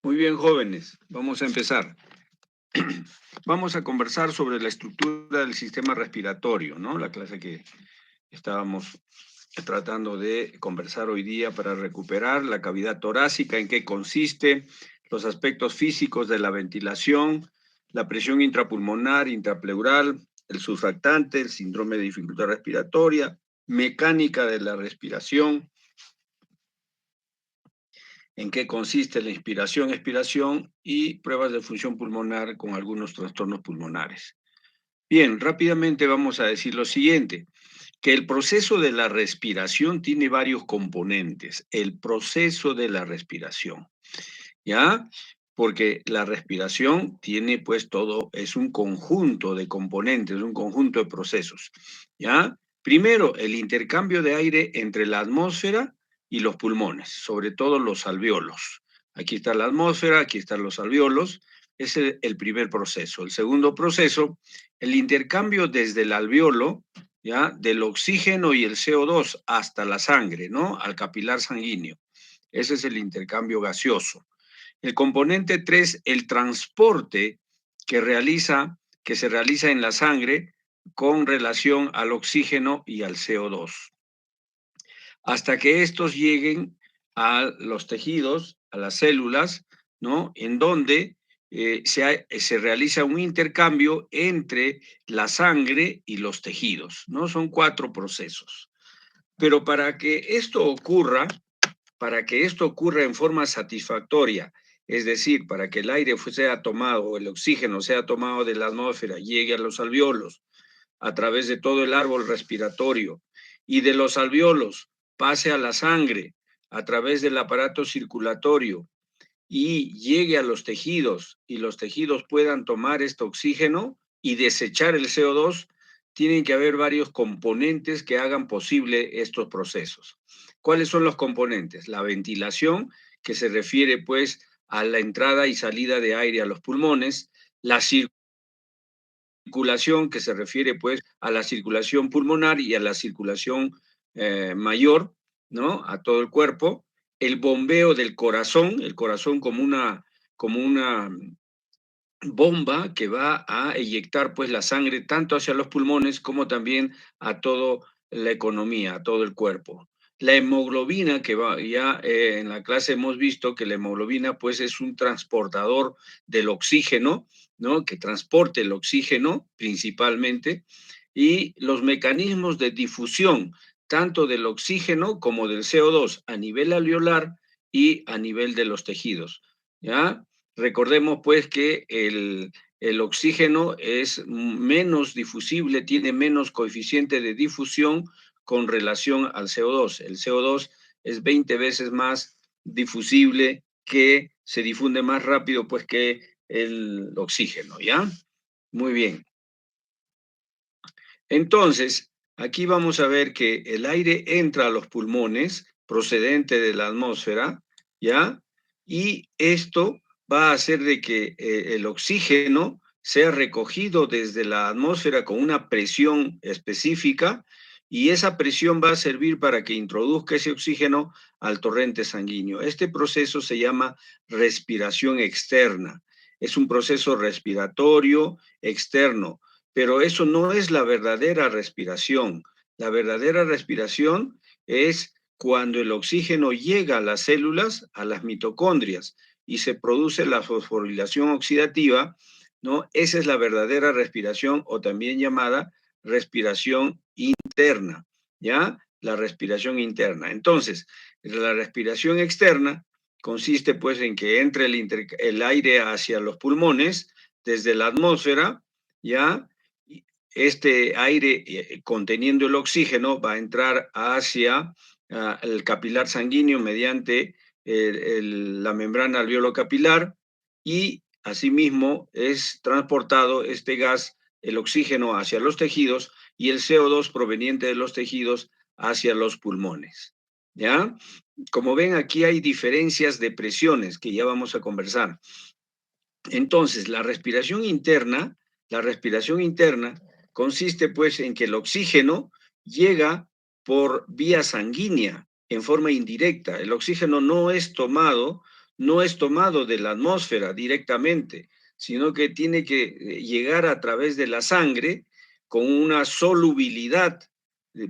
Muy bien, jóvenes, vamos a empezar. Vamos a conversar sobre la estructura del sistema respiratorio, ¿no? La clase que estábamos tratando de conversar hoy día para recuperar la cavidad torácica, en qué consiste, los aspectos físicos de la ventilación, la presión intrapulmonar, intrapleural, el surfactante, el síndrome de dificultad respiratoria, mecánica de la respiración, en qué consiste la inspiración, expiración y pruebas de función pulmonar con algunos trastornos pulmonares. Bien, rápidamente vamos a decir lo siguiente, que el proceso de la respiración tiene varios componentes. El proceso de la respiración, ¿ya? Porque la respiración tiene pues todo, es un conjunto de componentes, un conjunto de procesos, ¿ya? Primero, el intercambio de aire entre la atmósfera y los pulmones, sobre todo los alvéolos. Aquí está la atmósfera, aquí están los alvéolos, es el primer proceso. El segundo proceso, el intercambio desde el alvéolo, ¿ya? Del oxígeno y el CO2 hasta la sangre, ¿no? Al capilar sanguíneo. Ese es el intercambio gaseoso. El componente 3, el transporte que se realiza en la sangre con relación al oxígeno y al CO2, hasta que estos lleguen a los tejidos, a las células, ¿no? En donde se realiza un intercambio entre la sangre y los tejidos, ¿no? Son 4 procesos. Pero para que esto ocurra en forma satisfactoria, es decir, para que el aire sea tomado o el oxígeno sea tomado de la atmósfera, llegue a los alvéolos a través de todo el árbol respiratorio y de los alvéolos pase a la sangre a través del aparato circulatorio y llegue a los tejidos y los tejidos puedan tomar este oxígeno y desechar el CO2, tienen que haber varios componentes que hagan posible estos procesos. ¿Cuáles son los componentes? La ventilación, que se refiere pues a la entrada y salida de aire a los pulmones, la circulación, que se refiere pues a la circulación pulmonar y a la circulación mayor, ¿no? A todo el cuerpo, el bombeo del corazón, el corazón como una bomba que va a eyectar pues la sangre tanto hacia los pulmones como también a toda la economía, a todo el cuerpo. La hemoglobina, que va, ya en la clase hemos visto que la hemoglobina pues es un transportador del oxígeno, ¿no? Que transporte el oxígeno principalmente, y los mecanismos de difusión tanto del oxígeno como del CO2 a nivel alveolar y a nivel de los tejidos, ¿ya? Recordemos pues que el oxígeno es menos difusible, tiene menos coeficiente de difusión con relación al CO2. El CO2 es 20 veces más difusible, que se difunde más rápido pues que el oxígeno, ¿ya? Muy bien. Entonces, aquí vamos a ver que el aire entra a los pulmones procedente de la atmósfera, ¿ya? Y esto va a hacer de que el oxígeno sea recogido desde la atmósfera con una presión específica, y esa presión va a servir para que introduzca ese oxígeno al torrente sanguíneo. Este proceso se llama respiración externa. Es un proceso respiratorio externo, pero eso no es la verdadera respiración. La verdadera respiración es cuando el oxígeno llega a las células, a las mitocondrias, y se produce la fosforilación oxidativa, ¿no? Esa es la verdadera respiración, o también llamada respiración interna, ¿ya? La respiración interna. Entonces, la respiración externa consiste pues en que entre el aire hacia los pulmones desde la atmósfera, ¿ya? Este aire conteniendo el oxígeno va a entrar hacia el capilar sanguíneo mediante la membrana alveolo-capilar, y asimismo es transportado este gas, el oxígeno, hacia los tejidos y el CO2 proveniente de los tejidos hacia los pulmones, ¿ya? Como ven, aquí hay diferencias de presiones que ya vamos a conversar. Entonces, la respiración interna consiste pues en que el oxígeno llega por vía sanguínea en forma indirecta. El oxígeno no es tomado no es tomado de la atmósfera directamente, sino que tiene que llegar a través de la sangre con una solubilidad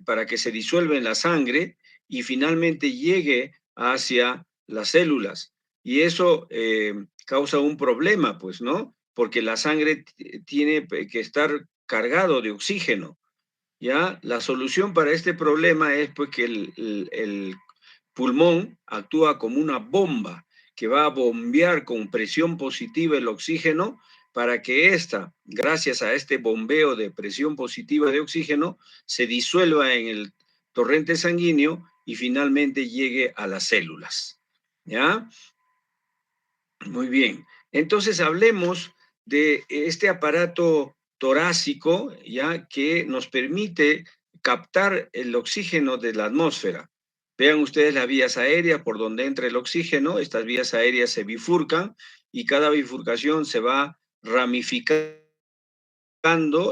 para que se disuelva en la sangre y finalmente llegue hacia las células. Y eso causa un problema, pues, ¿no? Porque la sangre tiene que estar cargado de oxígeno, ¿ya? La solución para este problema es pues que el pulmón actúa como una bomba que va a bombear con presión positiva el oxígeno para que ésta, gracias a este bombeo de presión positiva de oxígeno, se disuelva en el torrente sanguíneo y finalmente llegue a las células. ¿Ya? Muy bien. Entonces hablemos de este aparato torácico, ya que nos permite captar el oxígeno de la atmósfera. Vean ustedes las vías aéreas por donde entra el oxígeno. Estas vías aéreas se bifurcan y cada bifurcación se va ramificando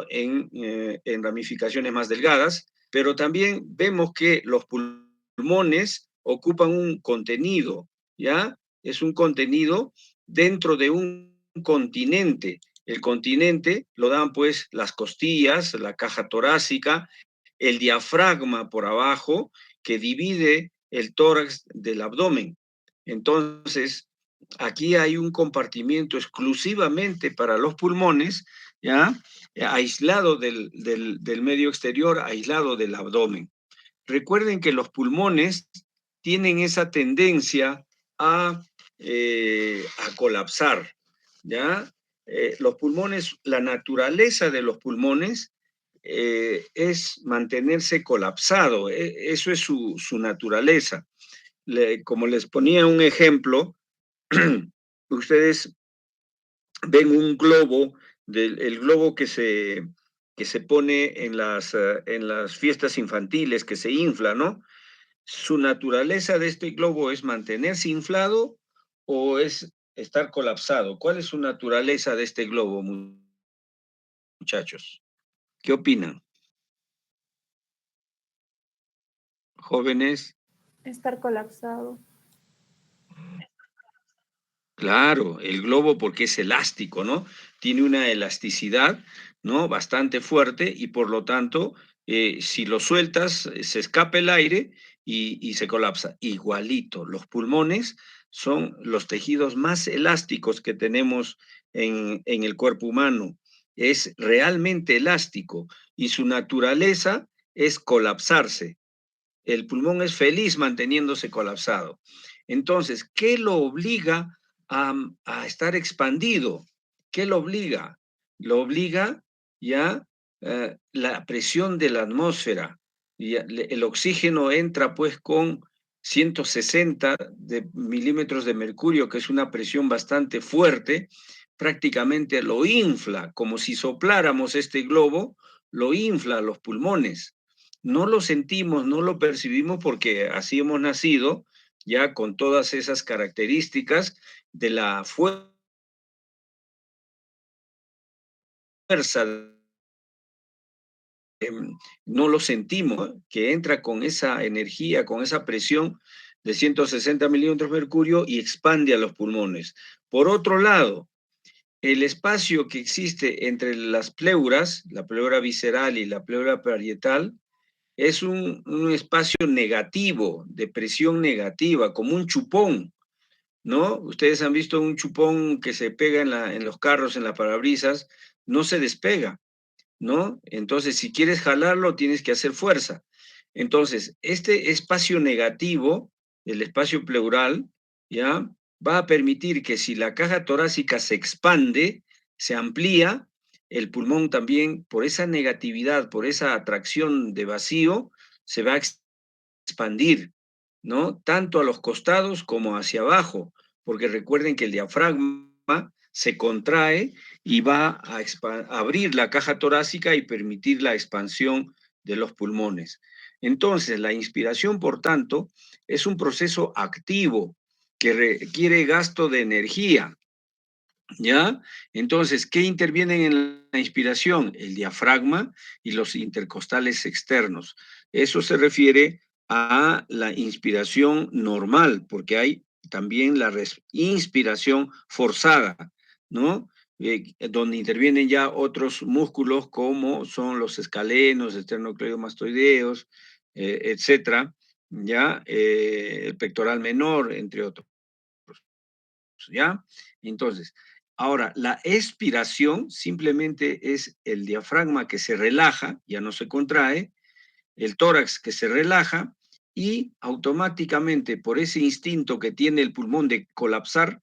en ramificaciones más delgadas, pero también vemos que los pulmones ocupan un contenido, ¿ya? Es un contenido dentro de un continente. El continente lo dan pues las costillas, la caja torácica, el diafragma por abajo que divide el tórax del abdomen. Entonces, aquí hay un compartimiento exclusivamente para los pulmones, ¿ya? Aislado del medio exterior, aislado del abdomen. Recuerden que los pulmones tienen esa tendencia a colapsar, ¿ya? Los pulmones, la naturaleza de los pulmones es mantenerse colapsado, eso es su naturaleza. Como les ponía un ejemplo, ustedes ven un globo, el globo que se pone en las fiestas infantiles, que se infla, ¿no? ¿Su naturaleza de este globo es mantenerse inflado o es estar colapsado? ¿Cuál es su naturaleza de este globo, muchachos? ¿Qué opinan? Jóvenes. Estar colapsado. Claro, el globo porque es elástico, ¿no? Tiene una elasticidad, ¿no? Bastante fuerte y por lo tanto, si lo sueltas, se escapa el aire y se colapsa. Igualito, los pulmones son los tejidos más elásticos que tenemos en el cuerpo humano. Es realmente elástico y su naturaleza es colapsarse. El pulmón es feliz manteniéndose colapsado. Entonces, ¿qué lo obliga a estar expandido? ¿Qué lo obliga? Lo obliga ya la presión de la atmósfera. El oxígeno entra pues con 160 milímetros de mercurio, que es una presión bastante fuerte, prácticamente lo infla, como si sopláramos este globo, lo infla a los pulmones. No lo sentimos, no lo percibimos porque así hemos nacido, ya con todas esas características de la fuerza, no lo sentimos, que entra con esa energía, con esa presión de 160 milímetros de mercurio y expande a los pulmones. Por otro lado, el espacio que existe entre las pleuras, la pleura visceral y la pleura parietal, es un espacio negativo, de presión negativa, como un chupón, ¿no? Ustedes han visto un chupón que se pega en los carros, en las parabrisas, no se despega, ¿no? Entonces, si quieres jalarlo, tienes que hacer fuerza. Entonces, este espacio negativo, el espacio pleural, ¿ya? Va a permitir que si la caja torácica se expande, se amplía, el pulmón también, por esa negatividad, por esa atracción de vacío, se va a expandir, ¿no? Tanto a los costados como hacia abajo, porque recuerden que el diafragma se contrae y va a abrir la caja torácica y permitir la expansión de los pulmones. Entonces, la inspiración, por tanto, es un proceso activo que requiere gasto de energía, ¿ya? Entonces, ¿qué intervienen en la inspiración? El diafragma y los intercostales externos. Eso se refiere a la inspiración normal, porque hay también la inspiración forzada, ¿no? Donde intervienen ya otros músculos como son los escalenos, esternocleidomastoideos, etcétera, ya, el pectoral menor, entre otros, ¿ya? Entonces, ahora, la expiración simplemente es el diafragma que se relaja, ya no se contrae, el tórax que se relaja y automáticamente por ese instinto que tiene el pulmón de colapsar,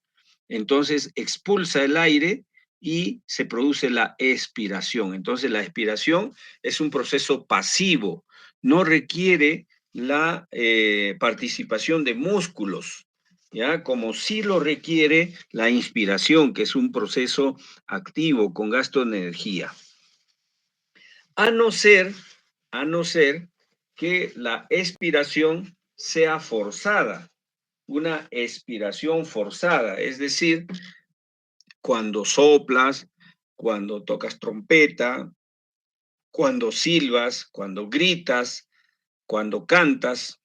entonces expulsa el aire y se produce la expiración. Entonces la expiración es un proceso pasivo, no requiere la participación de músculos, ¿ya? Como sí lo requiere la inspiración, que es un proceso activo con gasto de energía. A no ser, a no ser que la expiración sea forzada, una expiración forzada, es decir, cuando soplas, cuando tocas trompeta, cuando silbas, cuando gritas, cuando cantas,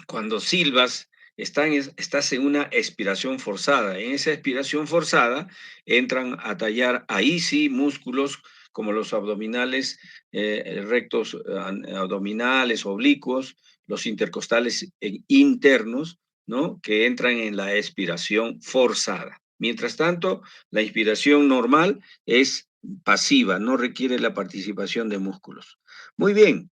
cuando silbas, estás en una expiración forzada. En esa expiración forzada entran a tallar ahí sí músculos como los abdominales, rectos abdominales, oblicuos, los intercostales internos, ¿no? Que entran en la expiración forzada. Mientras tanto, la inspiración normal es pasiva, no requiere la participación de músculos. Muy bien.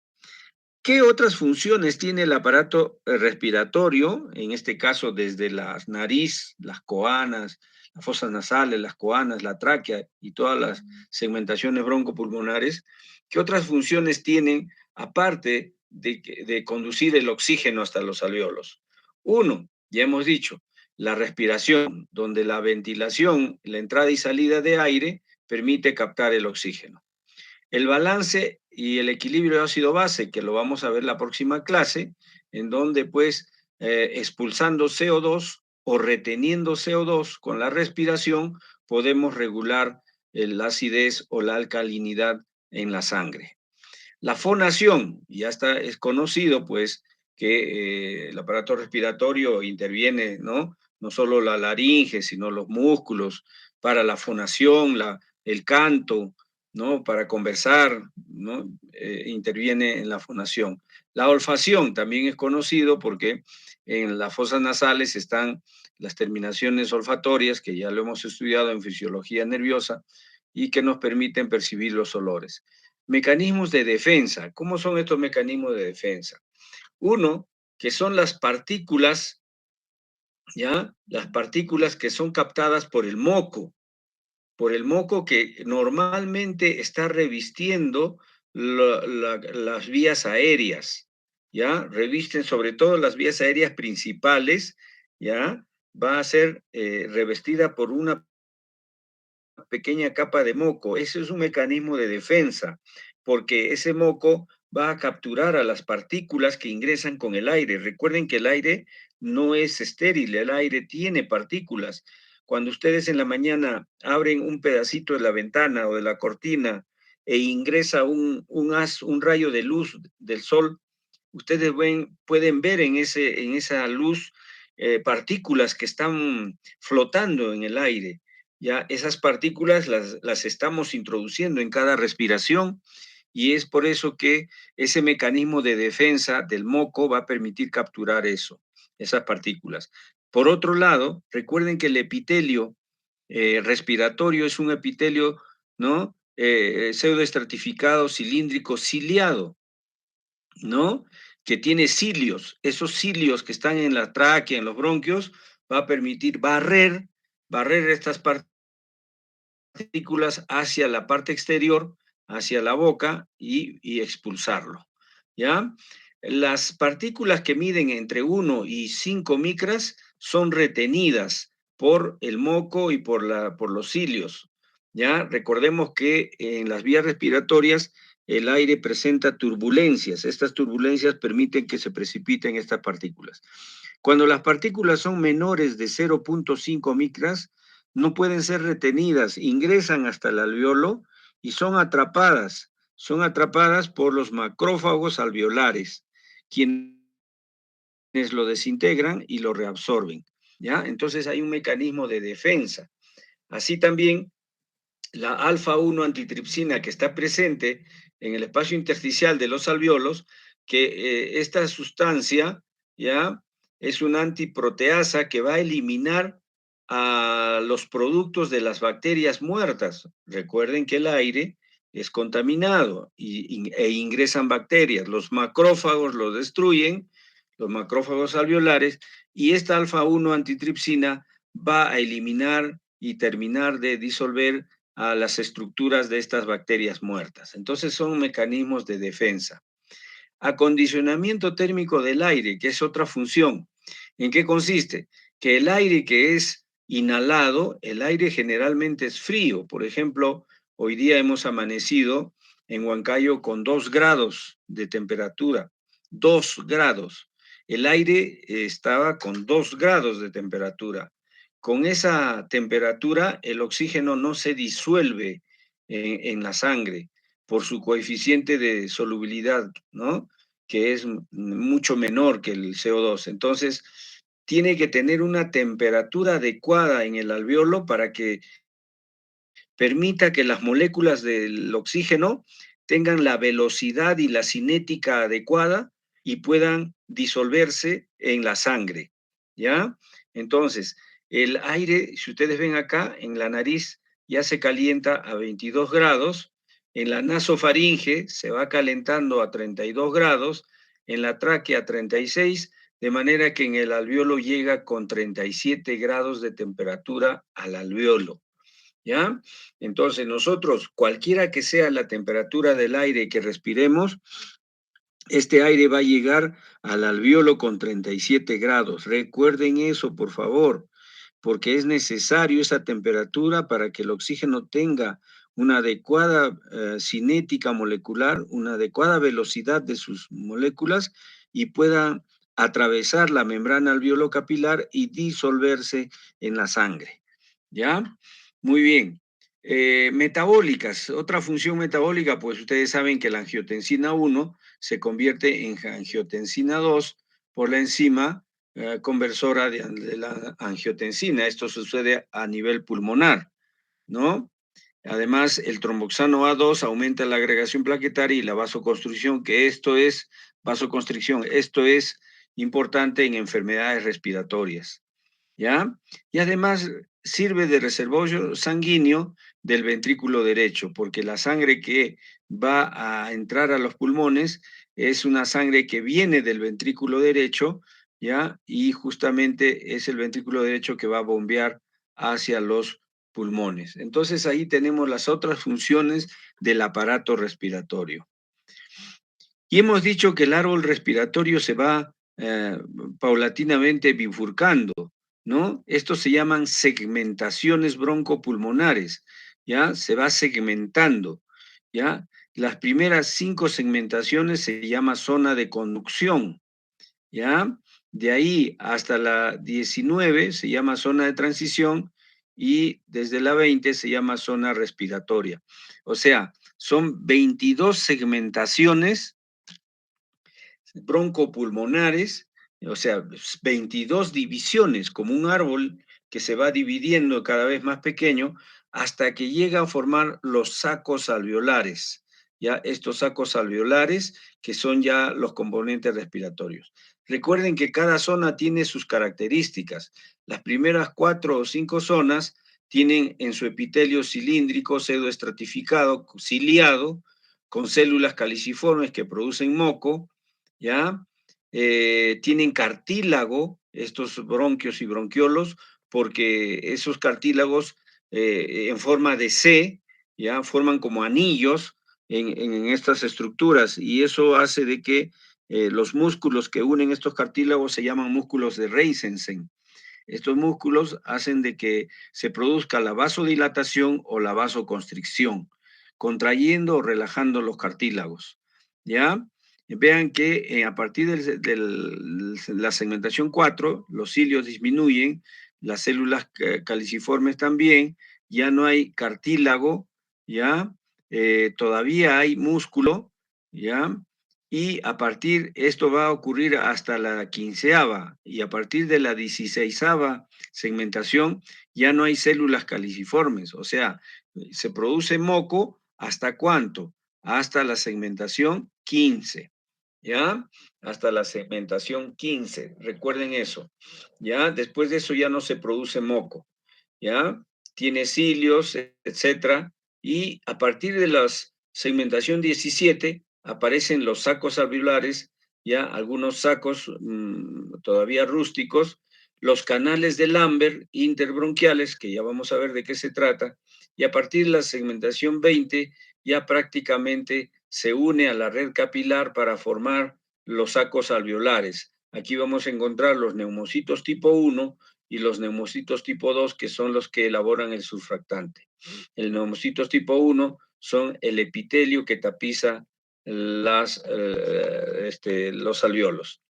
¿Qué otras funciones tiene el aparato respiratorio? En este caso, desde la nariz, las coanas, las fosas nasales, las coanas, la tráquea y todas las segmentaciones broncopulmonares. ¿Qué otras funciones tienen aparte de conducir el oxígeno hasta los alvéolos? Uno, ya hemos dicho, la respiración, donde la ventilación, la entrada y salida de aire permite captar el oxígeno. El balance y el equilibrio de ácido base, que lo vamos a ver la próxima clase, en donde pues expulsando CO2 o reteniendo CO2 con la respiración, podemos regular la acidez o la alcalinidad en la sangre. La fonación, ya está, es conocido pues que el aparato respiratorio interviene, ¿no? No solo la laringe, sino los músculos para la fonación, el canto, ¿no? Para conversar, ¿no? Interviene en la fonación. La olfacción también es conocido porque en las fosas nasales están las terminaciones olfatorias, que ya lo hemos estudiado en fisiología nerviosa, y que nos permiten percibir los olores. Mecanismos de defensa. ¿Cómo son estos mecanismos de defensa? Uno, que son las partículas, ¿ya? Las partículas que son captadas por el moco que normalmente está revistiendo las vías aéreas, ¿ya? Revisten sobre todo las vías aéreas principales, ¿ya? Va a ser revestida por una pequeña capa de moco. Ese es un mecanismo de defensa, porque ese moco va a capturar a las partículas que ingresan con el aire. Recuerden que el aire no es estéril, el aire tiene partículas. Cuando ustedes en la mañana abren un pedacito de la ventana o de la cortina e ingresa un rayo de luz del sol, ustedes pueden ver en esa luz partículas que están flotando en el aire. Ya esas partículas las estamos introduciendo en cada respiración y es por eso que ese mecanismo de defensa del moco va a permitir capturar esas partículas. Por otro lado, recuerden que el epitelio respiratorio es un epitelio, ¿no? Pseudoestratificado, cilíndrico, ciliado, ¿no? Que tiene cilios. Esos cilios que están en la tráquea, en los bronquios, va a permitir barrer estas partículas hacia la parte exterior, hacia la boca y expulsarlo, ¿ya? Las partículas que miden entre 1 y 5 micras son retenidas por el moco y por los cilios, ¿ya? Recordemos que en las vías respiratorias el aire presenta turbulencias. Estas turbulencias permiten que se precipiten estas partículas. Cuando las partículas son menores de 0.5 micras, no pueden ser retenidas, ingresan hasta el alveolo y son atrapadas por los macrófagos alveolares, quienes lo desintegran y lo reabsorben, ¿ya? Entonces hay un mecanismo de defensa. Así también la alfa-1 antitripsina que está presente en el espacio intersticial de los alvéolos, que esta sustancia, ¿ya? Es una antiproteasa que va a eliminar a los productos de las bacterias muertas. Recuerden que el aire es contaminado e ingresan bacterias. Los macrófagos lo destruyen, los macrófagos alveolares, y esta alfa-1 antitripsina va a eliminar y terminar de disolver a las estructuras de estas bacterias muertas. Entonces son mecanismos de defensa. Acondicionamiento térmico del aire, que es otra función. ¿En qué consiste? Que el aire que es inhalado, el aire generalmente es frío. Por ejemplo, hoy día hemos amanecido en Huancayo con 2 grados de temperatura. 2 grados. El aire estaba con 2 grados de temperatura. Con esa temperatura, el oxígeno no se disuelve en la sangre por su coeficiente de solubilidad, ¿no? Que es mucho menor que el CO2. Entonces, tiene que tener una temperatura adecuada en el alveolo para que permita que las moléculas del oxígeno tengan la velocidad y la cinética adecuada y puedan disolverse en la sangre, ¿ya? Entonces, el aire, si ustedes ven acá, en la nariz ya se calienta a 22 grados, en la nasofaringe se va calentando a 32 grados, en la tráquea a 36, de manera que en el alveolo llega con 37 grados de temperatura al alveolo. ¿Ya? Entonces nosotros, cualquiera que sea la temperatura del aire que respiremos, este aire va a llegar al alveolo con 37 grados. Recuerden eso, por favor, porque es necesario esa temperatura para que el oxígeno tenga una adecuada cinética molecular, una adecuada velocidad de sus moléculas y pueda atravesar la membrana alveolo capilar y disolverse en la sangre. ¿Ya? Muy bien. Metabólicas, otra función metabólica, pues ustedes saben que la angiotensina 1 se convierte en angiotensina 2 por la enzima conversora de la angiotensina. Esto sucede a nivel pulmonar, ¿no? Además, el tromboxano A2 aumenta la agregación plaquetaria y la vasoconstricción, que esto es vasoconstricción, esto es importante en enfermedades respiratorias. ¿Ya? Y además sirve de reservorio sanguíneo del ventrículo derecho, porque la sangre que va a entrar a los pulmones es una sangre que viene del ventrículo derecho, ¿ya? Y justamente es el ventrículo derecho que va a bombear hacia los pulmones. Entonces ahí tenemos las otras funciones del aparato respiratorio. Y hemos dicho que el árbol respiratorio se va paulatinamente bifurcando, ¿no? Estos se llaman segmentaciones broncopulmonares, ¿ya? Se va segmentando, ¿ya? Las primeras 5 segmentaciones se llama zona de conducción, ¿ya? De ahí hasta la 19 se llama zona de transición y desde la 20 se llama zona respiratoria. O sea, son 22 segmentaciones broncopulmonares, o sea, 22 divisiones, como un árbol que se va dividiendo cada vez más pequeño hasta que llega a formar los sacos alveolares, ya estos sacos alveolares que son ya los componentes respiratorios. Recuerden que cada zona tiene sus características. Las primeras 4 o 5 zonas tienen en su epitelio cilíndrico, pseudoestratificado, ciliado, con células caliciformes que producen moco, ¿ya? Tienen cartílago, estos bronquios y bronquiolos, porque esos cartílagos en forma de C, ¿ya? Forman como anillos en estas estructuras y eso hace de que los músculos que unen estos cartílagos se llaman músculos de Reisensen. Estos músculos hacen de que se produzca la vasodilatación o la vasoconstricción, contrayendo o relajando los cartílagos, ¿ya? Vean que a partir de la segmentación 4, los cilios disminuyen, las células caliciformes también, ya no hay cartílago, ¿ya? Todavía hay músculo, ¿ya? y esto va a ocurrir hasta la 15ª, y a partir de la 16ª segmentación ya no hay células caliciformes, o sea, se produce moco, ¿hasta cuánto? Hasta la segmentación 15, ¿ya? Hasta la segmentación 15, recuerden eso, ¿ya? Después de eso ya no se produce moco, ¿ya? Tiene cilios, etcétera, y a partir de la segmentación 17 aparecen los sacos alveolares, ya algunos sacos todavía rústicos, los canales de Lambert interbronquiales, que ya vamos a ver de qué se trata, y a partir de la segmentación 20 ya prácticamente se une a la red capilar para formar los sacos alveolares. Aquí vamos a encontrar los neumocitos tipo 1 y los neumocitos tipo 2, que son los que elaboran el surfactante. El neumocitos tipo 1 son el epitelio que tapiza los alveolos.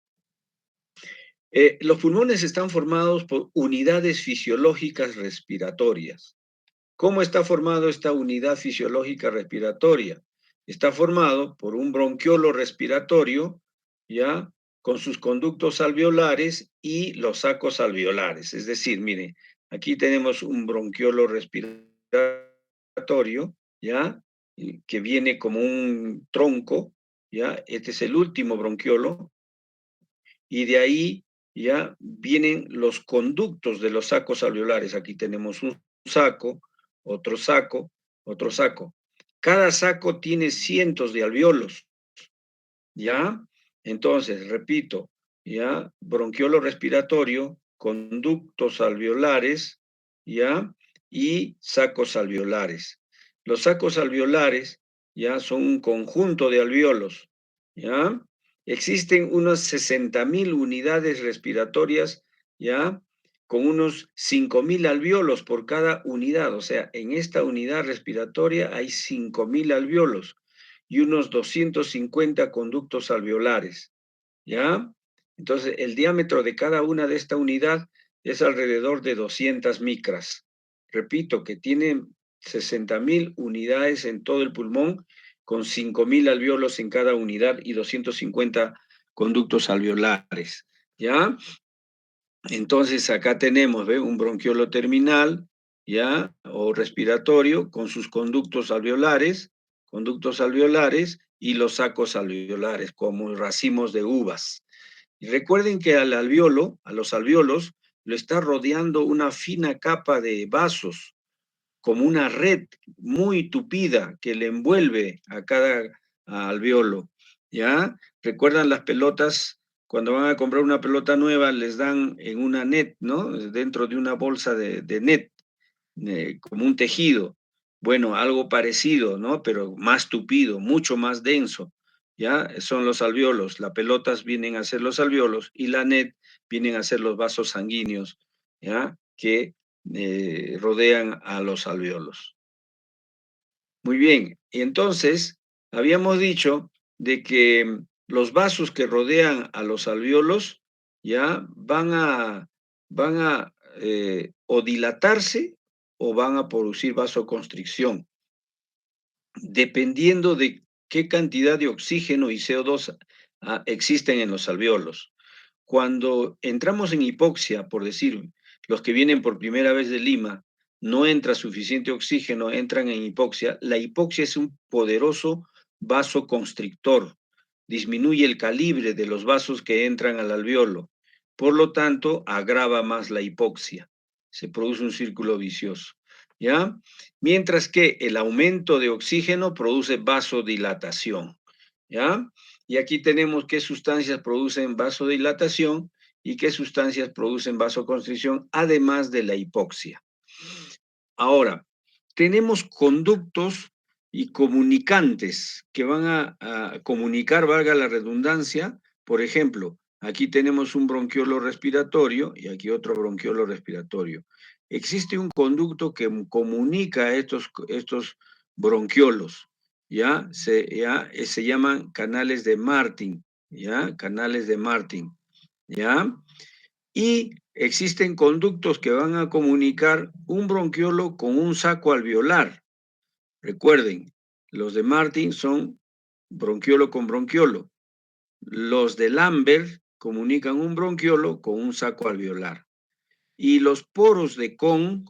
Los pulmones están formados por unidades fisiológicas respiratorias. ¿Cómo está formado esta unidad fisiológica respiratoria? Está formado por un bronquiolo respiratorio, ¿ya? Con sus conductos alveolares y los sacos alveolares. Es decir, mire, aquí tenemos un bronquiolo respiratorio, ¿ya? Que viene como un tronco, ¿ya? Este es el último bronquiolo, y de ahí ya vienen los conductos de los sacos alveolares. Aquí tenemos un saco, otro saco, otro saco. Cada saco tiene cientos de alveolos, ¿ya? Entonces, repito, ¿ya? Bronquiolo respiratorio, conductos alveolares, ¿ya? Y sacos alveolares. Los sacos alveolares, ¿ya? Son un conjunto de alveolos, ¿ya? Existen unas 60.000 unidades respiratorias, ¿ya? Con unos 5.000 alveolos por cada unidad. O sea, en esta unidad respiratoria hay 5.000 alveolos y unos 250 conductos alveolares, ¿ya? Entonces, el diámetro de cada una de esta unidad es alrededor de 200 micras. Repito, que tiene 60.000 unidades en todo el pulmón, con 5.000 alveolos en cada unidad y 250 conductos alveolares, ¿ya? Entonces, acá tenemos, ¿ve? Un bronquiolo terminal, ¿ya? O respiratorio, con sus conductos alveolares y los sacos alveolares, como racimos de uvas. Y recuerden que al alveolo, a los alveolos, lo está rodeando una fina capa de vasos, como una red muy tupida que le envuelve a cada alveolo, ¿ya? ¿Recuerdan las pelotas? Cuando van a comprar una pelota nueva, les dan en una net, ¿no? Dentro de una bolsa de net, como un tejido. Bueno, algo parecido, ¿no? Pero más tupido, mucho más denso, ¿ya? Son los alveolos. Las pelotas vienen a ser los alveolos y la net vienen a ser los vasos sanguíneos, ¿ya? Que rodean a los alveolos. Muy bien, y entonces habíamos dicho de que los vasos que rodean a los alveolos ya van a o dilatarse o van a producir vasoconstricción, dependiendo de qué cantidad de oxígeno y CO2 existen en los alveolos. Cuando entramos en hipoxia, por decir, los que vienen por primera vez de Lima, no entra suficiente oxígeno, entran en hipoxia. La hipoxia es un poderoso vasoconstrictor, disminuye el calibre de los vasos que entran al alveolo, por lo tanto, agrava más la hipoxia. Se produce un círculo vicioso, ¿ya? Mientras que el aumento de oxígeno produce vasodilatación, ¿ya? Y aquí tenemos qué sustancias producen vasodilatación y qué sustancias producen vasoconstricción, además de la hipoxia. Ahora, tenemos conductos y comunicantes que van a comunicar, valga la redundancia. Por ejemplo, aquí tenemos un bronquiolo respiratorio y aquí otro bronquiolo respiratorio. Existe un conducto que comunica estos bronquiolos, ¿ya? Se llaman canales de Martin, ¿ya? Canales de Martin, ¿ya? Y existen conductos que van a comunicar un bronquiolo con un saco alveolar. Recuerden, los de Martin son bronquiolo con bronquiolo. Los de Lambert comunican un bronquiolo con un saco alveolar. Y los poros de Kohn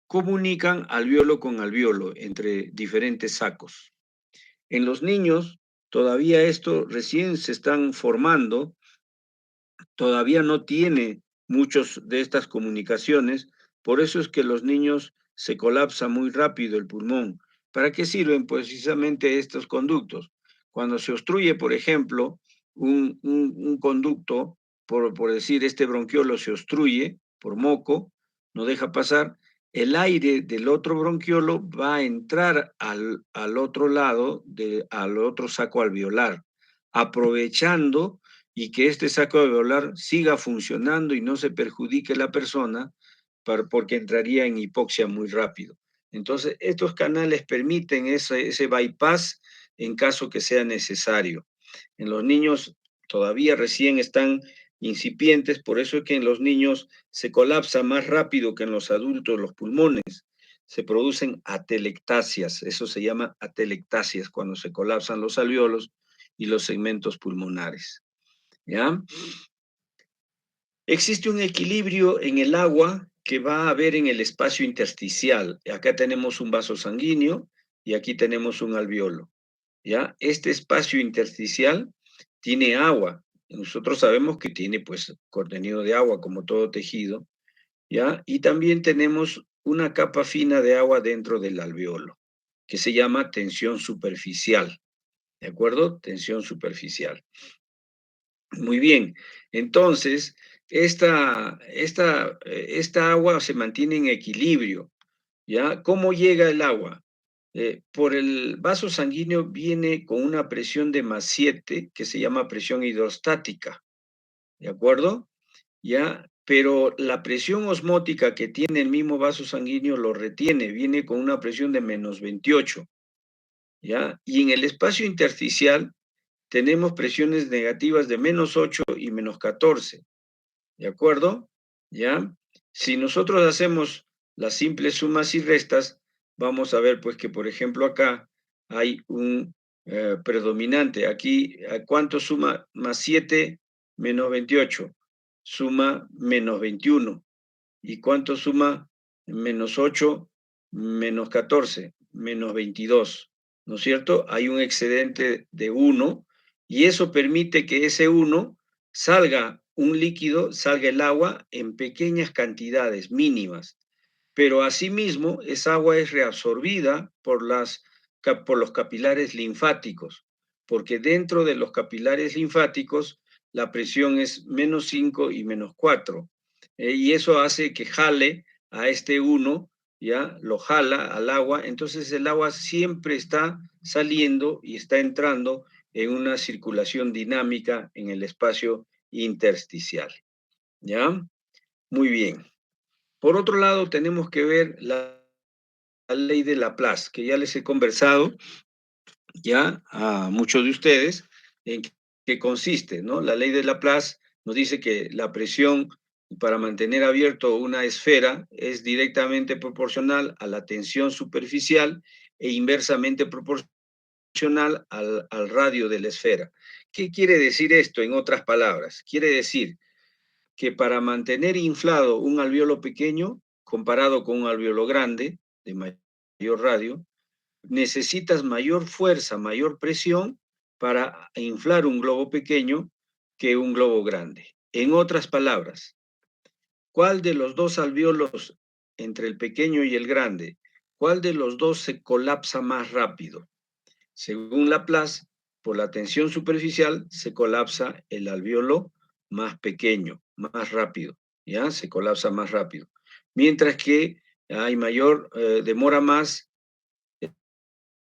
comunican alveolo con alveolo entre diferentes sacos. En los niños, todavía esto recién se están formando, todavía no tiene muchos de estas comunicaciones, por eso es que los niños se colapsa muy rápido el pulmón. ¿Para qué sirven? Pues precisamente estos conductos. Cuando se obstruye, por ejemplo, un conducto, por decir, este bronquiolo se obstruye por moco, no deja pasar, el aire del otro bronquiolo va a entrar al otro lado, al otro saco alveolar, aprovechando y que este saco alveolar siga funcionando y no se perjudique la persona porque entraría en hipoxia muy rápido. Entonces, estos canales permiten ese bypass en caso que sea necesario. En los niños todavía recién están incipientes, por eso es que en los niños se colapsa más rápido que en los adultos los pulmones. Se producen atelectasias, eso se llama atelectasias, cuando se colapsan los alveolos y los segmentos pulmonares. ¿Ya? Existe un equilibrio en el agua que va a haber en el espacio intersticial. Acá tenemos un vaso sanguíneo y aquí tenemos un alveolo. ¿Ya? Este espacio intersticial tiene agua. Nosotros sabemos que tiene pues contenido de agua como todo tejido, ¿ya? Y también tenemos una capa fina de agua dentro del alveolo, que se llama tensión superficial, ¿de acuerdo? Tensión superficial. Muy bien, entonces, esta agua se mantiene en equilibrio, ¿ya? ¿Cómo llega el agua? Por el vaso sanguíneo viene con una presión de +7, que se llama presión hidrostática, ¿de acuerdo? ¿Ya? Pero la presión osmótica que tiene el mismo vaso sanguíneo lo retiene, viene con una presión de -28, ¿ya? Y en el espacio intersticial tenemos presiones negativas de -8 y -14, ¿de acuerdo? ¿Ya? Si nosotros hacemos las simples sumas y restas, vamos a ver pues que, por ejemplo, acá hay un predominante. Aquí, ¿cuánto suma +7 -28? Suma -21. ¿Y cuánto suma -8 -14? -22, ¿no es cierto? Hay un excedente de 1 y eso permite que ese 1 salga un líquido, salga el agua en pequeñas cantidades mínimas, pero asimismo esa agua es reabsorbida por los capilares linfáticos, porque dentro de los capilares linfáticos la presión es -5 y -4, y eso hace que jale a este 1, ya lo jala al agua, entonces el agua siempre está saliendo y está entrando en una circulación dinámica en el espacio intersticial, ¿ya? Muy bien. Por otro lado, tenemos que ver la ley de Laplace, que ya les he conversado ya a muchos de ustedes en qué consiste, ¿no? La ley de Laplace nos dice que la presión para mantener abierto una esfera es directamente proporcional a la tensión superficial e inversamente proporcional al radio de la esfera. ¿Qué quiere decir esto en otras palabras? Quiere decir que para mantener inflado un alveolo pequeño comparado con un alveolo grande de mayor radio, necesitas mayor fuerza, mayor presión para inflar un globo pequeño que un globo grande. En otras palabras, ¿cuál de los dos alveolos entre el pequeño y el grande, cuál de los dos se colapsa más rápido? Según Laplace, por la tensión superficial se colapsa el alveolo más pequeño, más rápido, ¿ya? Se colapsa más rápido. Mientras que hay mayor, demora más,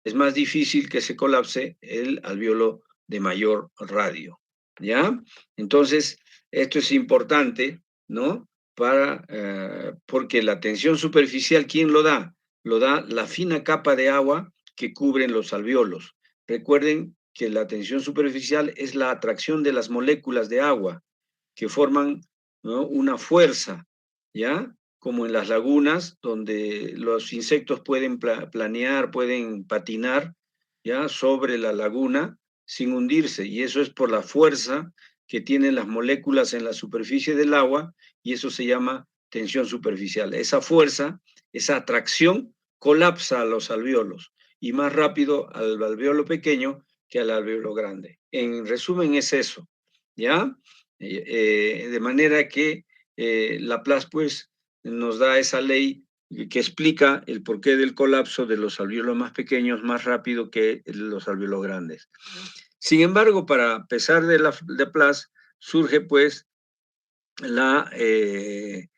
es más difícil que se colapse el alveolo de mayor radio, ¿ya? Entonces, esto es importante, ¿no? Porque la tensión superficial, ¿quién lo da? Lo da la fina capa de agua que cubren los alveolos. Recuerden que la tensión superficial es la atracción de las moléculas de agua que forman, ¿no?, una fuerza, ¿ya? Como en las lagunas, donde los insectos pueden planear, pueden patinar, ¿ya? Sobre la laguna, sin hundirse, y eso es por la fuerza que tienen las moléculas en la superficie del agua, y eso se llama tensión superficial. Esa fuerza, esa atracción, colapsa a los alvéolos, y más rápido al alvéolo pequeño que al alvéolo grande. En resumen es eso, ¿ya? De manera que Laplace, pues, nos da esa ley que explica el porqué del colapso de los alvéolos más pequeños más rápido que los alvéolos grandes. Sin embargo, para pesar de Laplace, surge pues la, el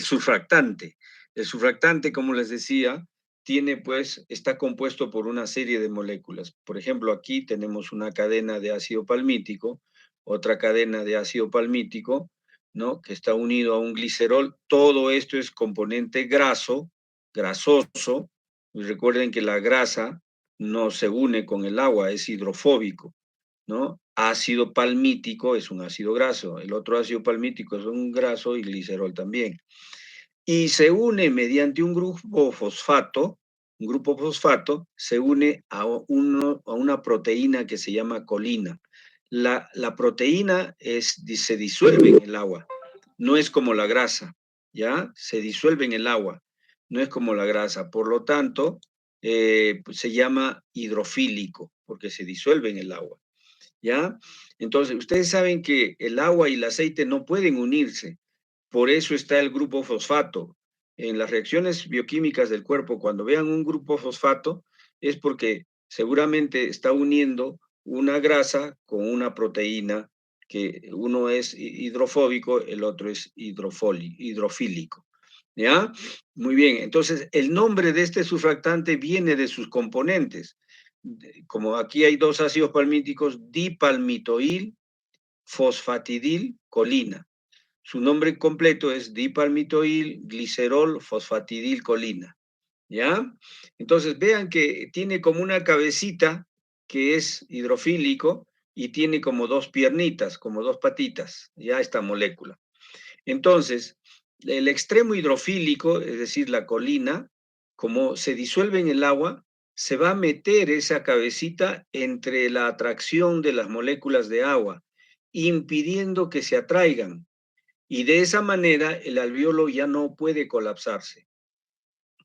surfractante. El surfractante, como les decía, tiene pues, está compuesto por una serie de moléculas. Por ejemplo, aquí tenemos una cadena de ácido palmítico, otra cadena de ácido palmítico, ¿no? Que está unido a un glicerol. Todo esto es componente grasoso. Y recuerden que la grasa no se une con el agua, es hidrofóbico, ¿no? Ácido palmítico es un ácido graso, el otro ácido palmítico es un graso y glicerol también. Y se une mediante un grupo fosfato se une a una proteína que se llama colina. La proteína se disuelve en el agua, no es como la grasa, ¿ya? Se disuelve en el agua, no es como la grasa. Por lo tanto, pues se llama hidrofílico, porque se disuelve en el agua. ¿Ya? Entonces, ustedes saben que el agua y el aceite no pueden unirse, por eso está el grupo fosfato. En las reacciones bioquímicas del cuerpo, cuando vean un grupo fosfato, es porque seguramente está uniendo una grasa con una proteína, que uno es hidrofóbico, el otro es hidrofílico. ¿Ya? Muy bien, entonces el nombre de este surfactante viene de sus componentes. Como aquí hay dos ácidos palmíticos, dipalmitoil, fosfatidil, colina. Su nombre completo es dipalmitoil, glicerol, fosfatidil, colina. ¿Ya? Entonces vean que tiene como una cabecita que es hidrofílico y tiene como dos piernitas, como dos patitas, ya esta molécula. Entonces, el extremo hidrofílico, es decir, la colina, como se disuelve en el agua, se va a meter esa cabecita entre la atracción de las moléculas de agua, impidiendo que se atraigan. Y de esa manera el alvéolo ya no puede colapsarse.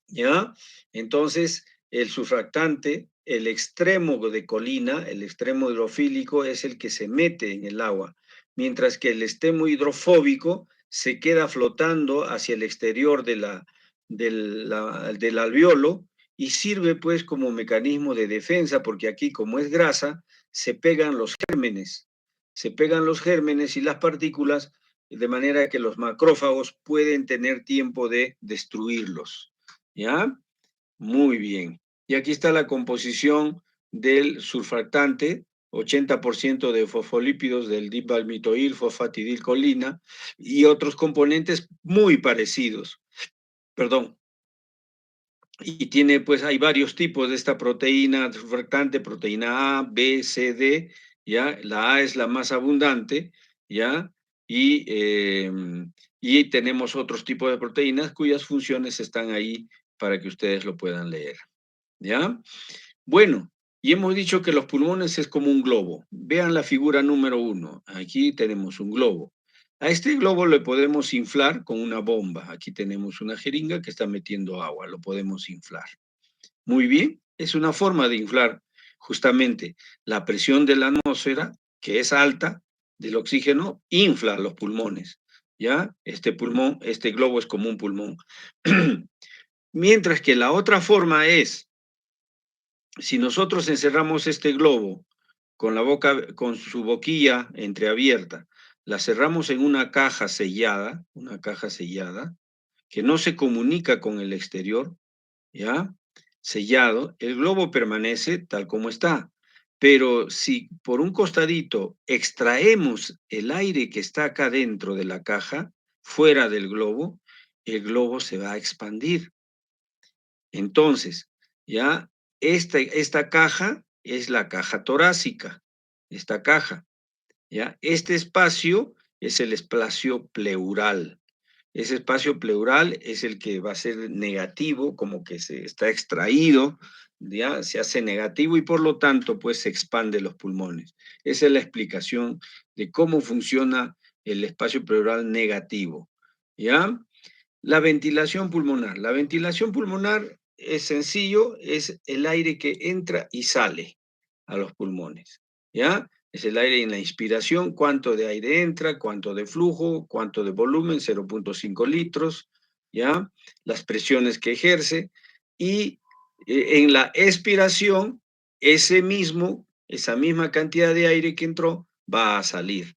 ¿Ya? Entonces, el surfactante, el extremo de colina, el extremo hidrofílico, es el que se mete en el agua, mientras que el extremo hidrofóbico se queda flotando hacia el exterior del alvéolo y sirve pues como mecanismo de defensa, porque aquí como es grasa, se pegan los gérmenes y las partículas, de manera que los macrófagos pueden tener tiempo de destruirlos. ¿Ya? Muy bien. Y aquí está la composición del surfactante, 80% de fosfolípidos del divalmitoil, fosfatidilcolina y otros componentes muy parecidos. Perdón. Y tiene, pues, hay varios tipos de esta proteína surfactante, proteína A, B, C, D, ¿ya? La A es la más abundante, ¿ya? Y tenemos otros tipos de proteínas cuyas funciones están ahí para que ustedes lo puedan leer, ¿ya? Bueno, y hemos dicho que los pulmones es como un globo. Vean la figura número 1. Aquí tenemos un globo. A este globo le podemos inflar con una bomba. Aquí tenemos una jeringa que está metiendo agua. Lo podemos inflar. Muy bien, es una forma de inflar justamente la presión de la atmósfera, que es alta, del oxígeno, infla los pulmones. ¿Ya? Este globo es como un pulmón. Mientras que la otra forma es, si nosotros encerramos este globo con la boca, con su boquilla entreabierta, la cerramos en una caja sellada, que no se comunica con el exterior, ¿ya? Sellado, el globo permanece tal como está. Pero si por un costadito extraemos el aire que está acá dentro de la caja, fuera del globo, el globo se va a expandir. Entonces, ya, esta caja es la caja torácica, esta caja, ¿ya? Este espacio es el espacio pleural. Ese espacio pleural es el que va a ser negativo, como que se está extraído, ya se hace negativo y por lo tanto pues se expande los pulmones. Esa es la explicación de cómo funciona el espacio pleural negativo, ¿ya? La ventilación pulmonar. La ventilación pulmonar es sencillo, es el aire que entra y sale a los pulmones, ¿ya? Es el aire en la inspiración, cuánto de aire entra, cuánto de flujo, cuánto de volumen, 0,5 litros, ¿ya? Las presiones que ejerce. Y en la expiración, esa misma cantidad de aire que entró va a salir,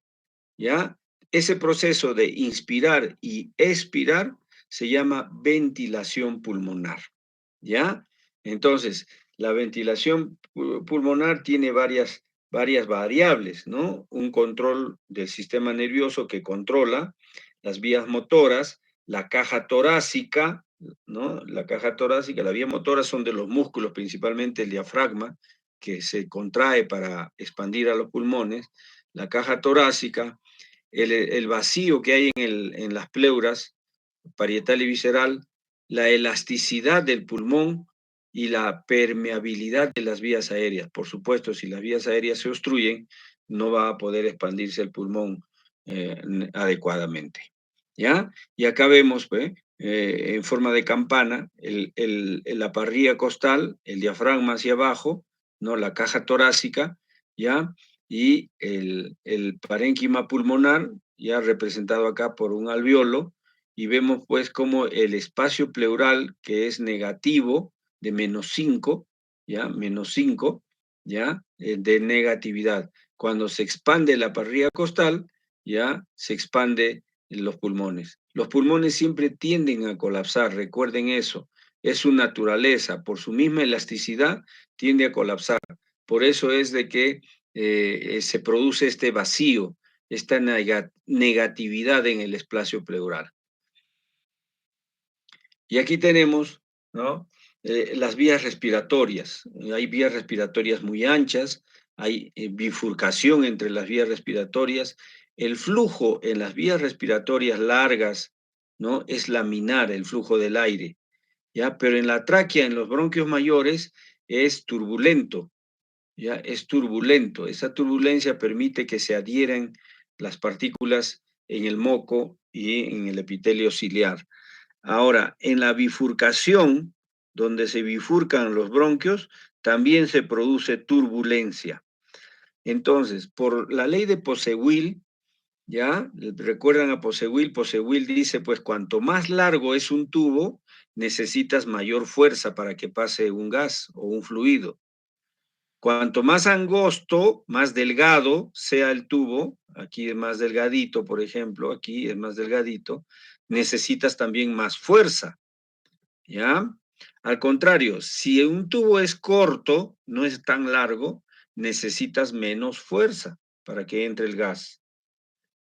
¿ya? Ese proceso de inspirar y expirar se llama ventilación pulmonar, ¿ya? Entonces, la ventilación pulmonar tiene varias variables, ¿no? Un control del sistema nervioso que controla las vías motoras, la caja torácica, ¿no? La caja torácica, la vía motora son de los músculos, principalmente el diafragma, que se contrae para expandir a los pulmones, la caja torácica, el vacío que hay en las pleuras, parietal y visceral, la elasticidad del pulmón y la permeabilidad de las vías aéreas. Por supuesto, si las vías aéreas se obstruyen, no va a poder expandirse el pulmón adecuadamente. ¿Ya? Y acá vemos, en forma de campana, la parrilla costal, el diafragma hacia abajo, ¿no? La caja torácica, ¿ya? Y el parénquima pulmonar, ya representado acá por un alveolo, y vemos pues como el espacio pleural que es negativo de -5, ¿ya? -5, ¿ya? De negatividad. Cuando se expande la parrilla costal, ya se expande los pulmones. Los pulmones siempre tienden a colapsar, recuerden eso. Es su naturaleza, por su misma elasticidad, tiende a colapsar. Por eso es de que se produce este vacío, esta negatividad en el espacio pleural. Y aquí tenemos, ¿no? Las vías respiratorias. Hay vías respiratorias muy anchas, hay bifurcación entre las vías respiratorias. El flujo en las vías respiratorias largas, ¿no? Es laminar el flujo del aire, ¿ya? Pero en la tráquea, en los bronquios mayores, es turbulento, ¿ya? Es turbulento. Esa turbulencia permite que se adhieran las partículas en el moco y en el epitelio ciliar. Ahora, en la bifurcación, donde se bifurcan los bronquios, también se produce turbulencia. Entonces, por la ley de Posseuil, ¿ya? ¿Recuerdan a Posseuil? Posseuil dice, pues cuanto más largo es un tubo, necesitas mayor fuerza para que pase un gas o un fluido. Cuanto más angosto, más delgado sea el tubo, aquí es más delgadito, por ejemplo, aquí es más delgadito, necesitas también más fuerza. ¿Ya? Al contrario, si un tubo es corto, no es tan largo, necesitas menos fuerza para que entre el gas.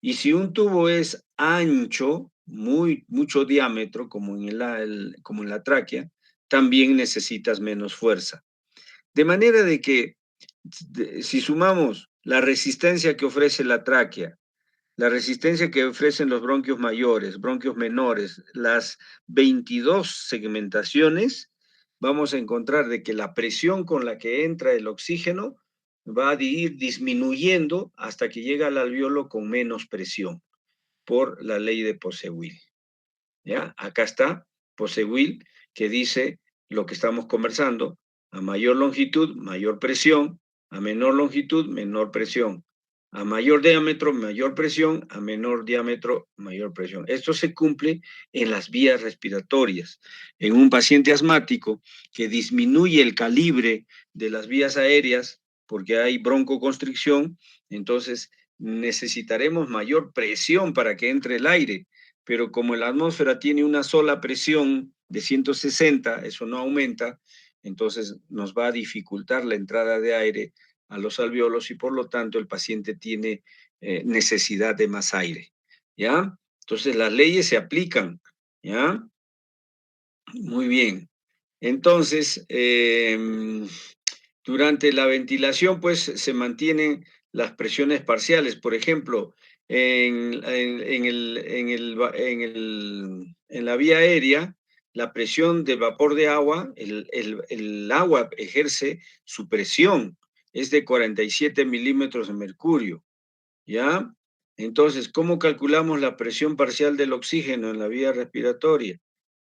Y si un tubo es ancho, mucho diámetro, como como en la tráquea, también necesitas menos fuerza. De manera de que si sumamos la resistencia que ofrece la tráquea, la resistencia que ofrecen los bronquios mayores, bronquios menores, las 22 segmentaciones, vamos a encontrar de que la presión con la que entra el oxígeno va a ir disminuyendo hasta que llega al alveolo con menos presión por la ley de Posseuil. ¿Ya? Acá está Posseuil, que dice lo que estamos conversando: a mayor longitud, mayor presión; a menor longitud, menor presión; a mayor diámetro, mayor presión; a menor diámetro, mayor presión. Esto se cumple en las vías respiratorias. En un paciente asmático que disminuye el calibre de las vías aéreas porque hay broncoconstricción, entonces necesitaremos mayor presión para que entre el aire, pero como la atmósfera tiene una sola presión de 160, eso no aumenta, entonces nos va a dificultar la entrada de aire a los alveolos y por lo tanto el paciente tiene necesidad de más aire, ¿ya? Entonces las leyes se aplican, ¿ya? Muy bien. Entonces, durante la ventilación, pues se mantienen las presiones parciales. Por ejemplo, En la vía aérea, la presión del vapor de agua, el agua ejerce su presión, es de 47 milímetros de mercurio, ¿ya? Entonces, ¿cómo calculamos la presión parcial del oxígeno en la vía respiratoria?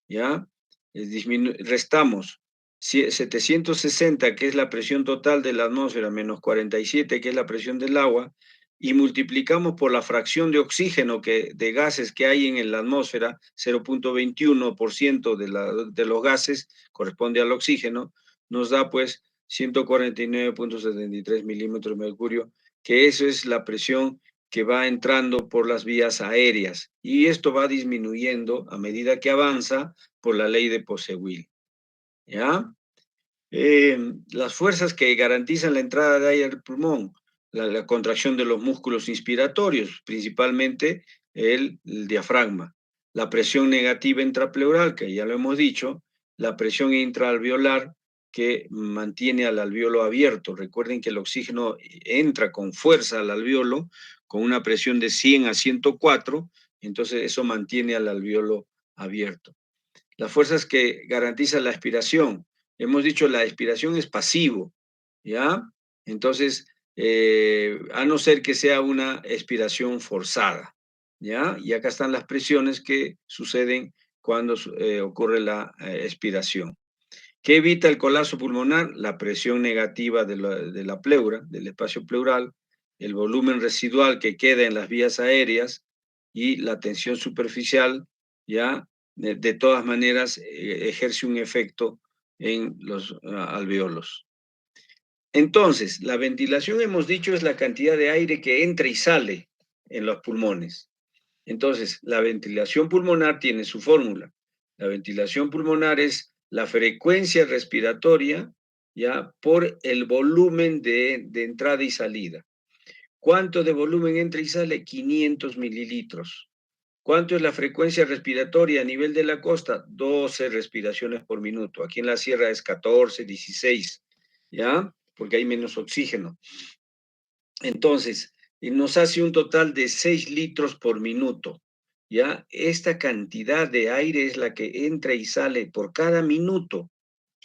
¿Ya? Restamos 760, que es la presión total de la atmósfera, menos 47, que es la presión del agua, y multiplicamos por la fracción de oxígeno de gases que hay en la atmósfera, 0.21% de los gases corresponde al oxígeno, nos da pues 149.73 milímetros de mercurio, que eso es la presión que va entrando por las vías aéreas, y esto va disminuyendo a medida que avanza por la ley de Poiseuille, ¿ya? Las fuerzas que garantizan la entrada de aire al pulmón, la contracción de los músculos inspiratorios, principalmente el diafragma, la presión negativa intrapleural, que ya lo hemos dicho, la presión intraalveolar, que mantiene al alveolo abierto. Recuerden que el oxígeno entra con fuerza al alveolo, con una presión de 100 a 104, entonces eso mantiene al alveolo abierto. Las fuerzas que garantizan la expiración. Hemos dicho la expiración es pasivo, ¿ya? Entonces, a no ser que sea una expiración forzada, ¿ya? Y acá están las presiones que suceden cuando ocurre la expiración. ¿Qué evita el colapso pulmonar? La presión negativa de la pleura, del espacio pleural, el volumen residual que queda en las vías aéreas y la tensión superficial, ¿ya? De todas maneras, ejerce un efecto en los alveolos. Entonces, la ventilación, hemos dicho, es la cantidad de aire que entra y sale en los pulmones. Entonces, la ventilación pulmonar tiene su fórmula. La ventilación pulmonar es la frecuencia respiratoria, ya, por el volumen de entrada y salida. ¿Cuánto de volumen entra y sale? 500 mililitros. ¿Cuánto es la frecuencia respiratoria a nivel de la costa? 12 respiraciones por minuto. Aquí en la sierra es 14, 16, ¿ya? Porque hay menos oxígeno. Entonces, nos hace un total de 6 litros por minuto, ¿ya? Esta cantidad de aire es la que entra y sale por cada minuto,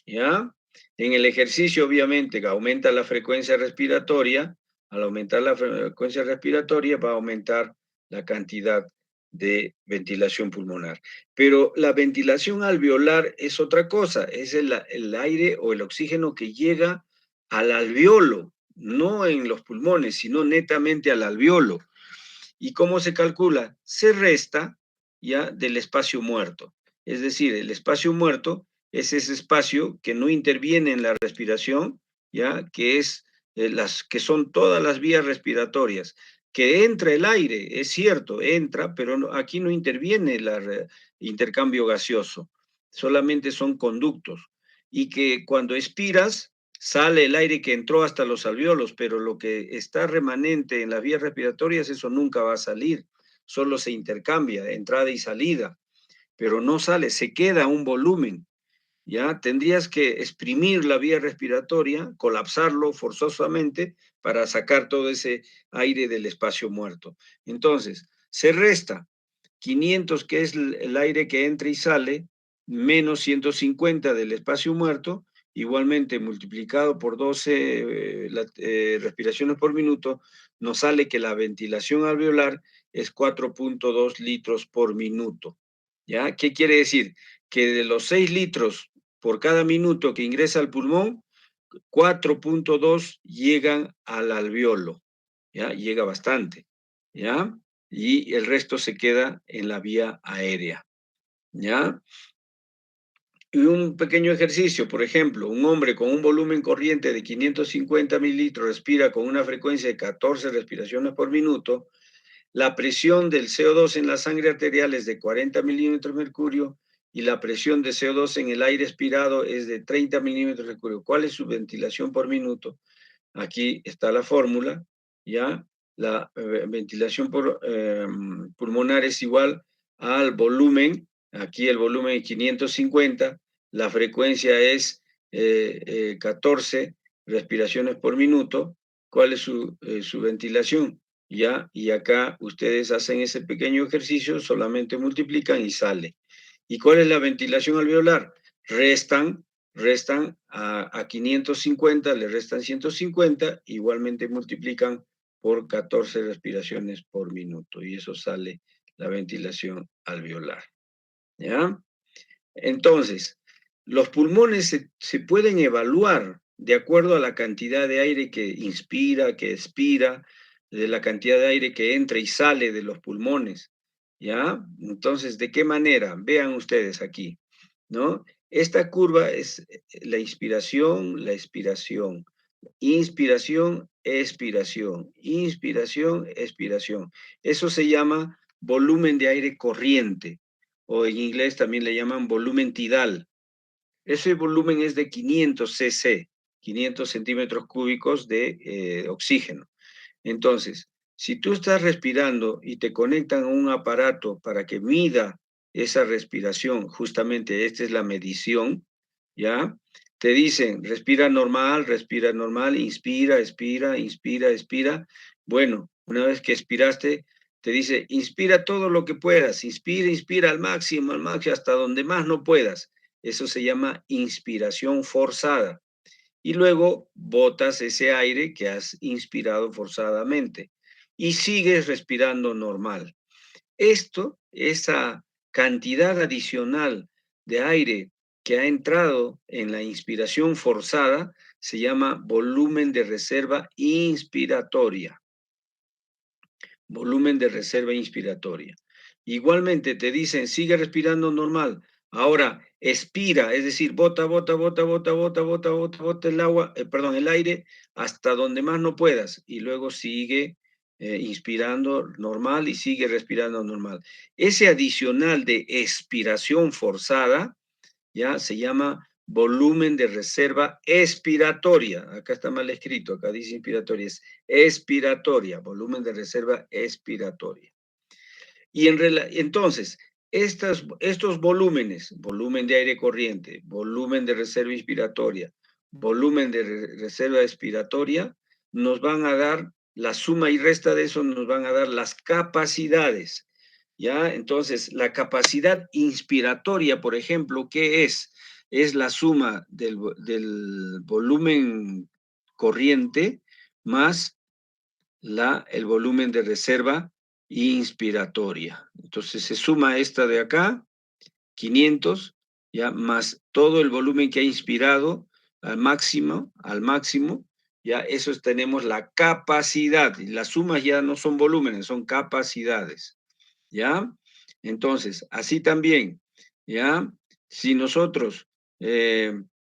¿ya? En el ejercicio, obviamente, que aumenta la frecuencia respiratoria. Al aumentar la frecuencia respiratoria, va a aumentar la cantidad de ventilación pulmonar. Pero la ventilación alveolar es otra cosa, es el aire o el oxígeno que llega al alveolo, no en los pulmones, sino netamente al alveolo. ¿Y cómo se calcula? Se resta ya del espacio muerto. Es decir, el espacio muerto es ese espacio que no interviene en la respiración, ya que son todas las vías respiratorias. Que entra el aire, es cierto, entra, pero aquí no interviene el intercambio gaseoso, solamente son conductos. Y que cuando expiras, sale el aire que entró hasta los alveolos, pero lo que está remanente en las vías respiratorias, eso nunca va a salir, solo se intercambia entrada y salida, pero no sale, se queda un volumen. ¿Ya? Tendrías que exprimir la vía respiratoria, colapsarlo forzosamente para sacar todo ese aire del espacio muerto. Entonces, se resta 500, que es el aire que entra y sale, menos 150 del espacio muerto, igualmente multiplicado por 12 respiraciones por minuto, nos sale que la ventilación alveolar es 4.2 litros por minuto. ¿Ya? ¿Qué quiere decir? Que de los 6 litros por cada minuto que ingresa al pulmón, 4.2 llegan al alveolo, ¿ya? Llega bastante, ¿ya? Y el resto se queda en la vía aérea, ¿ya? Y un pequeño ejercicio, por ejemplo, un hombre con un volumen corriente de 550 mililitros respira con una frecuencia de 14 respiraciones por minuto, la presión del CO2 en la sangre arterial es de 40 milímetros de mercurio y la presión de CO2 en el aire expirado es de 30 milímetros de mercurio. ¿Cuál es su ventilación por minuto? Aquí está la fórmula, ¿ya? La ventilación pulmonar es igual al volumen, aquí el volumen es 550, la frecuencia es 14 respiraciones por minuto. ¿Cuál es su ventilación? ¿ya? Y acá ustedes hacen ese pequeño ejercicio, solamente multiplican y sale. ¿Y cuál es la ventilación alveolar? Restan a 550, le restan 150, igualmente multiplican por 14 respiraciones por minuto, y eso sale la ventilación alveolar, ¿ya? Entonces, los pulmones se pueden evaluar de acuerdo a la cantidad de aire que inspira, que expira, de la cantidad de aire que entra y sale de los pulmones, ¿ya? Entonces, ¿de qué manera? Vean ustedes aquí, ¿no? Esta curva es la inspiración, la expiración, inspiración, expiración, inspiración, expiración. Eso se llama volumen de aire corriente, o en inglés también le llaman volumen tidal. Ese volumen es de 500 cc, 500 centímetros cúbicos de oxígeno. Entonces, si tú estás respirando y te conectan a un aparato para que mida esa respiración, justamente esta es la medición, ¿ya? Te dicen, respira normal, inspira, expira, inspira, expira. Bueno, una vez que expiraste, te dice, inspira todo lo que puedas, inspira, inspira al máximo, hasta donde más no puedas. Eso se llama inspiración forzada, y luego botas ese aire que has inspirado forzadamente y sigues respirando normal. Esa cantidad adicional de aire que ha entrado en la inspiración forzada, se llama volumen de reserva inspiratoria. Volumen de reserva inspiratoria. Igualmente te dicen, sigue respirando normal. Ahora, expira, es decir, bota, bota, bota, bota, bota, bota, bota, bota el agua, perdón, el aire hasta donde más no puedas. Y luego sigue inspirando normal y sigue respirando normal. Ese adicional de expiración forzada, ya se llama volumen de reserva expiratoria. Acá está mal escrito, acá dice inspiratoria, es expiratoria, volumen de reserva expiratoria. Y entonces, estos volúmenes, volumen de aire corriente, volumen de reserva inspiratoria, volumen de reserva expiratoria, nos van a dar la suma y resta de eso, nos van a dar las capacidades. ¿Ya? Entonces, la capacidad inspiratoria, por ejemplo, ¿qué es? Es la suma del volumen corriente más el volumen de reserva inspiratoria. Entonces, se suma esta de acá, 500, ya, más todo el volumen que ha inspirado al máximo, ya, eso tenemos la capacidad. Y las sumas ya no son volúmenes, son capacidades. ¿Ya? Entonces, así también, ¿ya? Si nosotros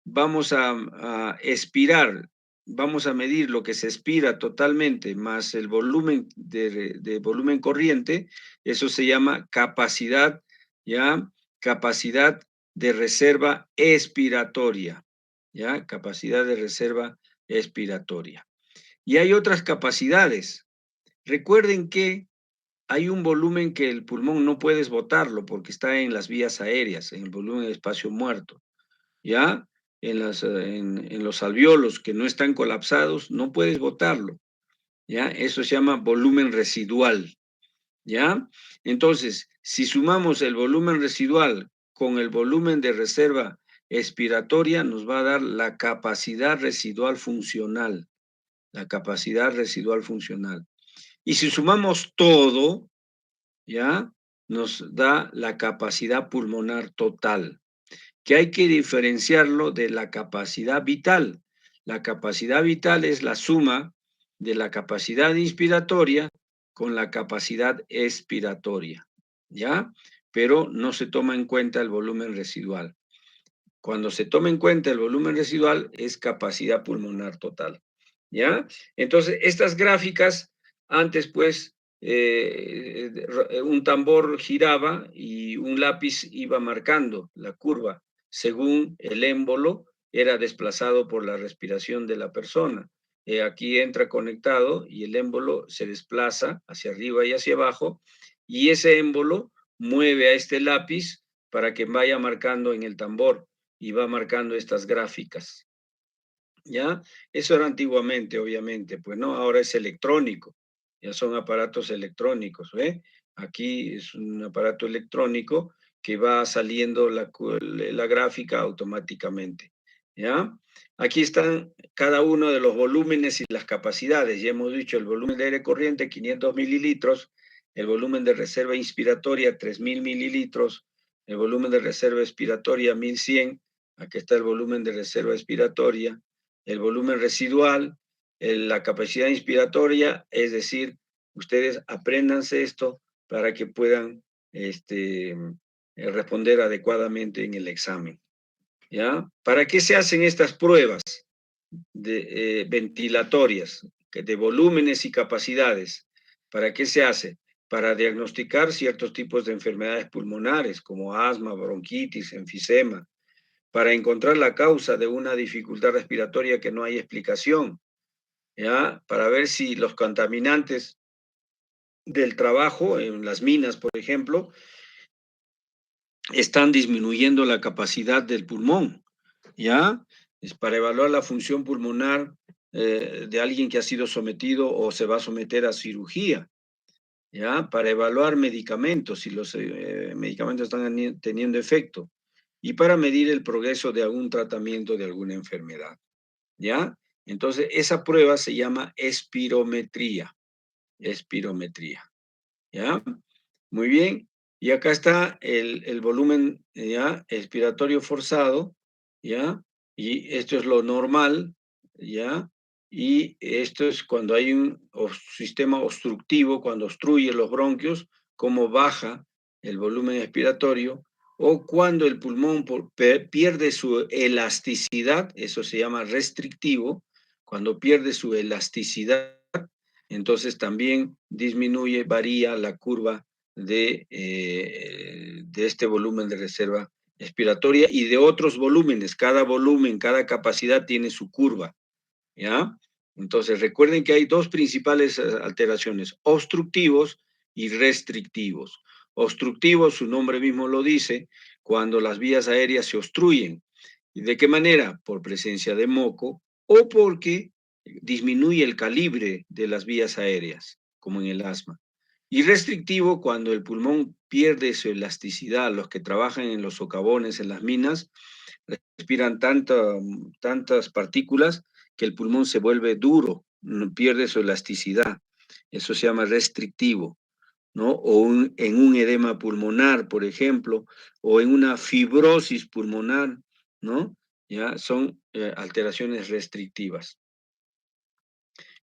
vamos a expirar, vamos a medir lo que se expira totalmente más el volumen de volumen corriente, eso se llama capacidad, ¿ya? Capacidad de reserva expiratoria, ¿ya? Capacidad de reserva expiratoria. Y hay otras capacidades. Recuerden que hay un volumen que el pulmón no puedes botarlo porque está en las vías aéreas, en el volumen de espacio muerto, ¿ya? En los alveolos que no están colapsados, no puedes botarlo, ¿ya? Eso se llama volumen residual, ¿ya? Entonces, si sumamos el volumen residual con el volumen de reserva expiratoria, nos va a dar la capacidad residual funcional, la capacidad residual funcional. Y si sumamos todo, ¿ya? Nos da la capacidad pulmonar total, que hay que diferenciarlo de la capacidad vital. La capacidad vital es la suma de la capacidad inspiratoria con la capacidad expiratoria, ¿ya? Pero no se toma en cuenta el volumen residual. Cuando se toma en cuenta el volumen residual es capacidad pulmonar total, ¿ya? Entonces, estas gráficas, antes pues, un tambor giraba y un lápiz iba marcando la curva según el émbolo era desplazado por la respiración de la persona. Aquí entra conectado y el émbolo se desplaza hacia arriba y hacia abajo, y ese émbolo mueve a este lápiz para que vaya marcando en el tambor y va marcando estas gráficas, ¿ya? Eso era antiguamente, obviamente, pues no, ahora es electrónico, ya son aparatos electrónicos, ¿ve? Aquí es un aparato electrónico que va saliendo la gráfica automáticamente, ¿ya? Aquí están cada uno de los volúmenes y las capacidades. Ya hemos dicho el volumen de aire corriente, 500 mililitros, el volumen de reserva inspiratoria, 3.000 mililitros, el volumen de reserva expiratoria, 1.100. Aquí está el volumen de reserva expiratoria, el volumen residual, la capacidad inspiratoria, es decir, ustedes apréndanse esto para que puedan responder adecuadamente en el examen. ¿Ya? ¿Para qué se hacen estas pruebas ventilatorias de volúmenes y capacidades? ¿Para qué se hace? Para diagnosticar ciertos tipos de enfermedades pulmonares como asma, bronquitis, enfisema, para encontrar la causa de una dificultad respiratoria que no hay explicación, ¿ya? Para ver si los contaminantes del trabajo en las minas, por ejemplo, están disminuyendo la capacidad del pulmón, ¿ya? Es para evaluar la función pulmonar de alguien que ha sido sometido o se va a someter a cirugía, ¿ya? Para evaluar medicamentos, si los medicamentos están teniendo efecto, y para medir el progreso de algún tratamiento de alguna enfermedad, ¿ya? Entonces, esa prueba se llama espirometría, ¿ya? Muy bien. Y acá está el volumen, ¿ya? Expiratorio forzado, ¿ya? Y esto es lo normal, ¿ya? Y esto es cuando hay un sistema obstructivo, cuando obstruye los bronquios, cómo baja el volumen expiratorio, o cuando el pulmón pierde su elasticidad, eso se llama restrictivo, cuando pierde su elasticidad, entonces también disminuye, varía la curva de este volumen de reserva expiratoria y de otros volúmenes. Cada volumen, cada capacidad tiene su curva, ¿ya? Entonces recuerden que hay dos principales alteraciones, obstructivos y restrictivos. Obstructivos, su nombre mismo lo dice, cuando las vías aéreas se obstruyen. ¿Y de qué manera? Por presencia de moco o porque disminuye el calibre de las vías aéreas, como en el asma. Y restrictivo cuando el pulmón pierde su elasticidad. Los que trabajan en los socavones, en las minas, respiran tantas partículas que el pulmón se vuelve duro, pierde su elasticidad. Eso se llama restrictivo, ¿no? O en un edema pulmonar, por ejemplo, o en una fibrosis pulmonar, ¿no? Ya son alteraciones restrictivas.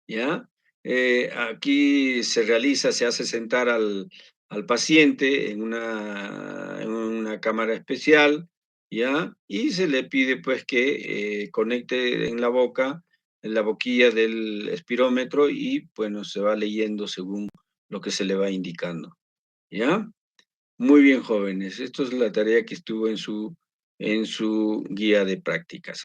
¿Ya? Aquí se hace sentar al paciente en una cámara especial, ¿ya? Y se le pide pues que conecte en la boca, en la boquilla del espirómetro y bueno, se va leyendo según lo que se le va indicando, ¿ya? Muy bien, jóvenes. Esto es la tarea que estuvo en su guía de prácticas.